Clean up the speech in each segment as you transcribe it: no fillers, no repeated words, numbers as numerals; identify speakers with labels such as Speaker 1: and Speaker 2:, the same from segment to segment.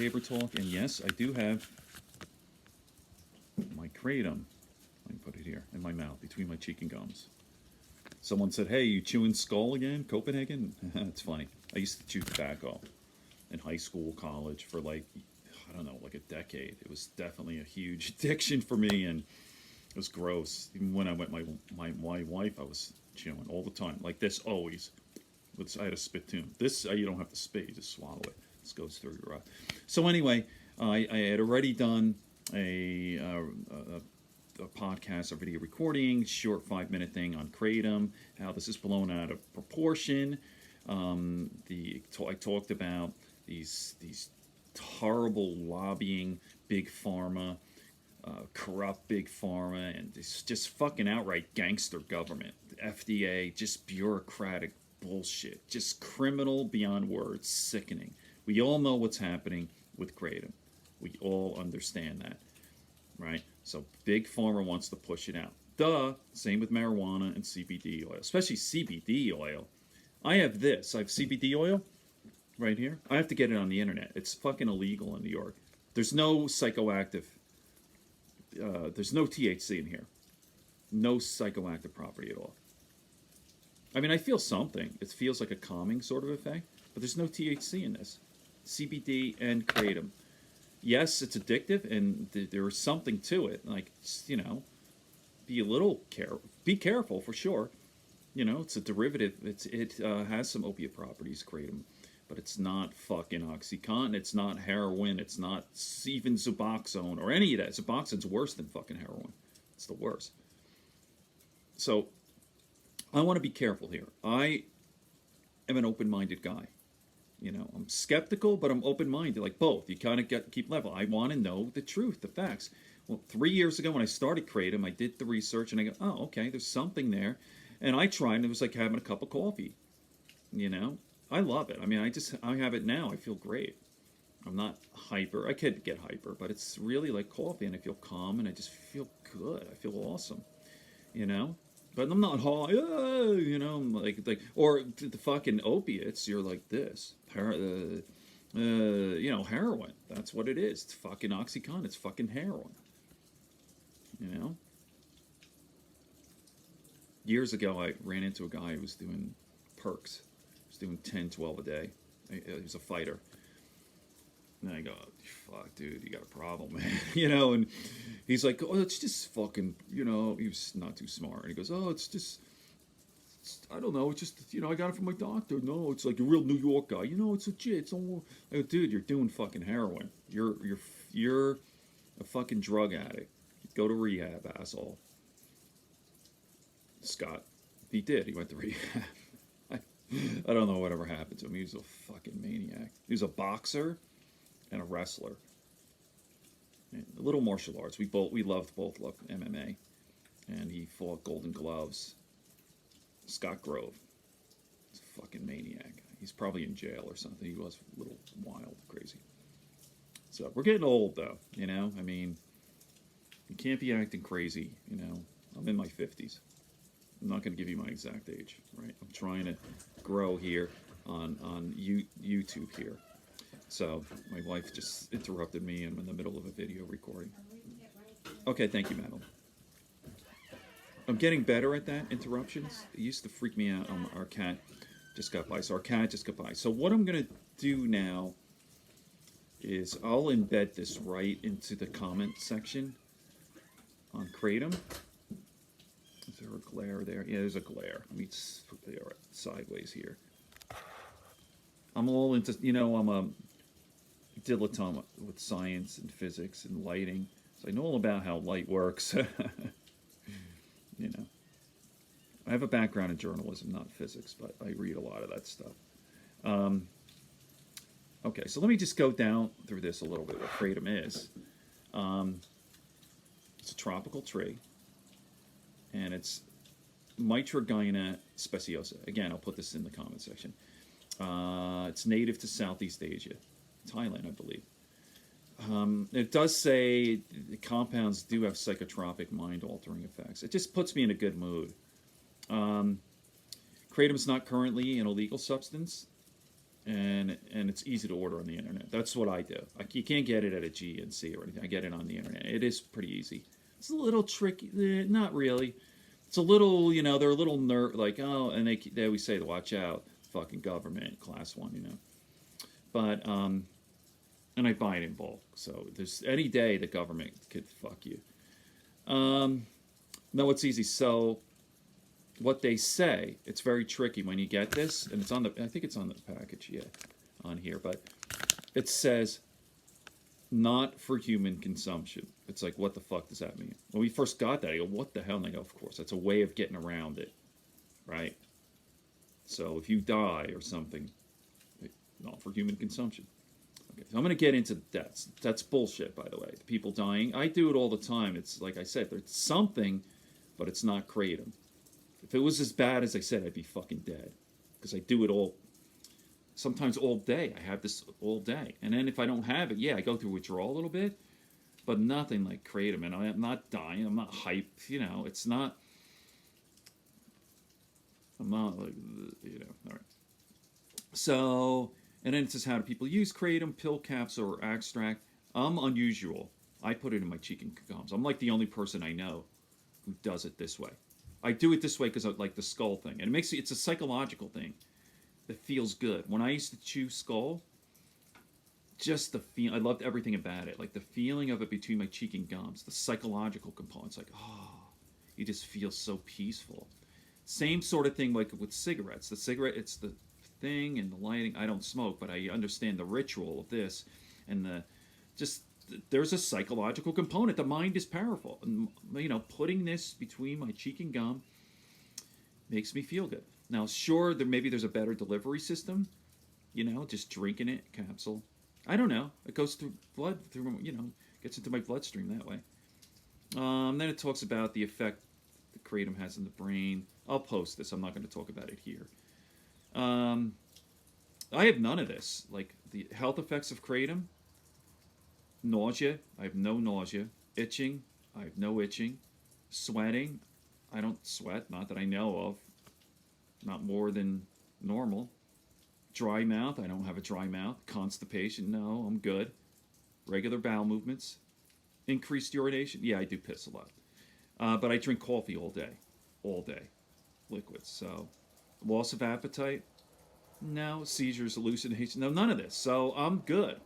Speaker 1: Saber Talk, and yes, I do have my Kratom. Let me put it here in my mouth, between my cheek and gums. Someone said, "Hey, you chewing skull again, Copenhagen?" It's funny. I used to chew tobacco in high school, college for like, I don't know, like a decade. It was definitely a huge addiction for me, and it was gross. Even when I went my wife, I was chewing all the time, like this always. I had a spittoon. This you don't have to spit; you just swallow it. This goes through your. So anyway, I had already done a podcast or video recording, short 5-minute thing on Kratom, how this is blown out of proportion. I talked about these horrible lobbying big pharma, corrupt big pharma, and this just fucking outright gangster government. The FDA, just bureaucratic bullshit, just criminal beyond words, sickening. We all know what's happening with Kratom. We all understand that, right? So big pharma wants to push it out. Duh. Same with marijuana and CBD oil, especially CBD oil. I have this. I have CBD oil right here. I have to get it on the internet. It's fucking illegal in New York. There's no psychoactive. There's no THC in here. No psychoactive property at all. I mean, I feel something. It feels like a calming sort of effect, but there's no THC in this. CBD and Kratom. Yes, it's addictive, and there is something to it. Like, you know, be careful for sure. You know, it's a derivative. It has some opiate properties, Kratom, but it's not fucking OxyContin. It's not heroin. It's not even Suboxone or any of that. Suboxone's worse than fucking heroin. It's the worst. So I want to be careful here. I am an open-minded guy. You know, I'm skeptical, but I'm open-minded, like both. You kind of keep level. I want to know the truth, the facts. Well, 3 years ago when I started Kratom, I did the research, and I go, oh, okay, there's something there. And I tried, and it was like having a cup of coffee. You know, I love it. I mean, I have it now. I feel great. I'm not hyper. I could get hyper, but it's really like coffee, and I feel calm, and I just feel good. I feel awesome. You know? But I'm not high, you know, or the fucking opiates, you're like this. You know, heroin. That's what it is. It's fucking OxyContin. It's fucking heroin. You know? Years ago, I ran into a guy who was doing perks. He was doing 10, 12 a day. He was a fighter. And I go, fuck, dude, you got a problem, man. You know, and he's like, oh, it's just fucking, you know, he was not too smart. And he goes, oh, I don't know, it's just, you know, I got it from my doctor. No, it's like a real New York guy. You know, it's legit. It's all. I go, dude, you're doing fucking heroin. You're a fucking drug addict. Go to rehab, asshole. Scott, he did. He went to rehab. I don't know whatever happened to him. He was a fucking maniac. He was a boxer and a wrestler. And a little martial arts. We both loved MMA. And he fought Golden Gloves. Scott Grove. He's a fucking maniac. He's probably in jail or something. He was a little wild, crazy. So we're getting old though, you know? I mean, you can't be acting crazy, you know? I'm in my 50s. I'm not going to give you my exact age, right? I'm trying to grow here on YouTube here. So my wife just interrupted me. I'm in the middle of a video recording. Okay, thank you, Madeline. I'm getting better at that, interruptions. It used to freak me out. Our cat just got by. So our cat just got by. So what I'm going to do now is I'll embed this right into the comment section on Kratom. Is there a glare there? Yeah, there's a glare. Let me put it right sideways here. I'm all into, you know, I'm a dilettante with science and physics and lighting. So I know all about how light works. You know. I have a background in journalism, not physics, but I read a lot of that stuff. Okay, so let me just go down through this a little bit, what Kratom is. It's a tropical tree. And it's Mitragyna speciosa. Again, I'll put this in the comment section. It's native to Southeast Asia, Thailand, I believe. It does say the compounds do have psychotropic, mind-altering effects. It just puts me in a good mood. Kratom is not currently an illegal substance. and it's easy to order on the internet. That's what I do. You can't get it at a GNC or anything. I get it on the internet. It is pretty easy. It's a little tricky. Not really. It's a little, they're a little like, oh, and they always say to watch out, fucking government, class 1, But, and I buy it in bulk. So there's any day the government could fuck you. No, it's easy. So what they say, it's very tricky when you get this, and I think it's on the package, yeah, on here, but it says not for human consumption. It's like, what the fuck does that mean? When we first got that, I go, what the hell? And I go, of course, that's a way of getting around it, right? So if you die or something, not for human consumption. Okay, so I'm going to get into deaths. That's bullshit, by the way. The people dying, I do it all the time. It's like I said, there's something, but it's not kratom. If it was as bad as I said, I'd be fucking dead. Because I do it sometimes all day. I have this all day. And then if I don't have it, yeah, I go through withdrawal a little bit. But nothing like kratom. And I'm not dying. I'm not hyped. It's not... I'm not like, all right. So, and then it says, how do people use kratom, pill capsule, or extract? I'm unusual. I put it in my cheek and gums. I'm like the only person I know who does it this way. I do it this way because I like the skull thing. And it's a psychological thing that feels good. When I used to chew skull, just the feel, I loved everything about it. Like the feeling of it between my cheek and gums, the psychological components, like, oh, you just feel so peaceful. Same sort of thing like with cigarettes. The cigarette, it's the thing and the lighting. I don't smoke, but I understand the ritual of this and there's a psychological component. The mind is powerful. And, putting this between my cheek and gum makes me feel good. Now, sure, there's a better delivery system. Just drinking it, capsule. I don't know. It goes through blood, gets into my bloodstream that way. Then it talks about the effect the kratom has in the brain. I'll post this. I'm not going to talk about it here. I have none of this. Like the health effects of kratom. Nausea, I have no nausea. Itching, I have no itching. Sweating, I don't sweat, not that I know of. Not more than normal. Dry mouth, I don't have a dry mouth. Constipation, no, I'm good. Regular bowel movements. Increased urination, yeah, I do piss a lot. But I drink coffee all day. Liquids, so. Loss of appetite, no. Seizures, hallucination, no, none of this. So I'm good.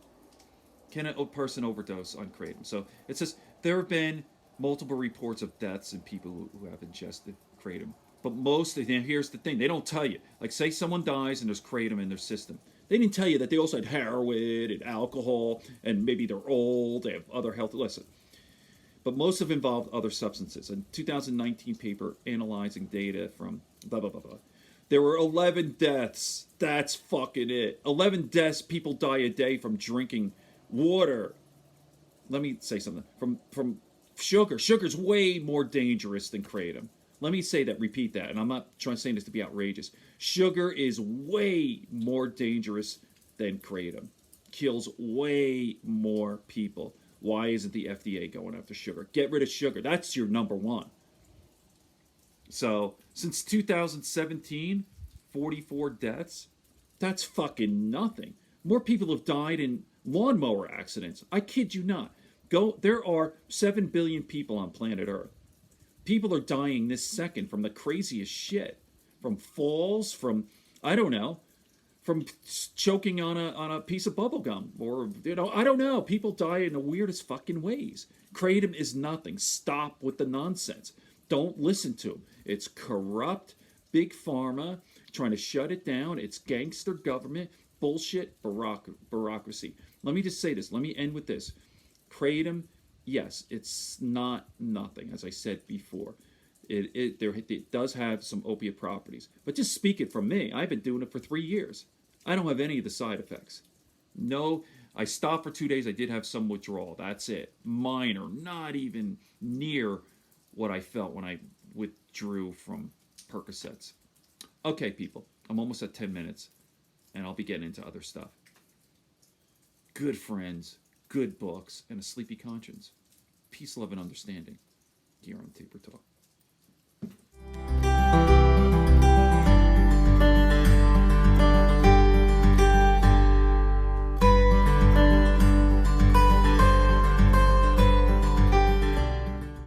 Speaker 1: Can a person overdose on kratom? So it says there have been multiple reports of deaths in people who have ingested kratom. But here's the thing, they don't tell you. Like say someone dies and there's kratom in their system. They didn't tell you that they also had heroin and alcohol and maybe they're old, they have other health. Listen. But most have involved other substances. A 2019 paper analyzing data from blah, blah, blah, blah. There were 11 deaths. That's fucking it. 11 deaths, people die a day from drinking water. Let me say something. From sugar. Sugar's way more dangerous than kratom. Let me say that, repeat that, and I'm not trying to say this to be outrageous. Sugar is way more dangerous than kratom. Kills way more people. Why isn't the FDA going after sugar? Get rid of sugar. That's your number one. So, since 2017, 44 deaths. That's fucking nothing. More people have died in lawnmower accidents. I kid you not. There are 7 billion people on planet Earth. People are dying this second from the craziest shit. From falls, from, I don't know, from choking on a piece of bubble gum. Or, I don't know. People die in the weirdest fucking ways. Kratom is nothing. Stop with the nonsense. Don't listen to them. It's corrupt, big pharma, trying to shut it down. It's gangster government, bullshit, bureaucracy. Let me just say this. Let me end with this. Kratom, yes, it's not nothing, as I said before. It does have some opiate properties. But just speak it from me. I've been doing it for 3 years. I don't have any of the side effects. No, I stopped for 2 days. I did have some withdrawal. That's it. Minor, not even near what I felt when I withdrew from Percocets. Okay, people, I'm almost at 10 minutes, and I'll be getting into other stuff. Good friends, good books, and a sleepy conscience. Peace, love, and understanding here on Taper Talk.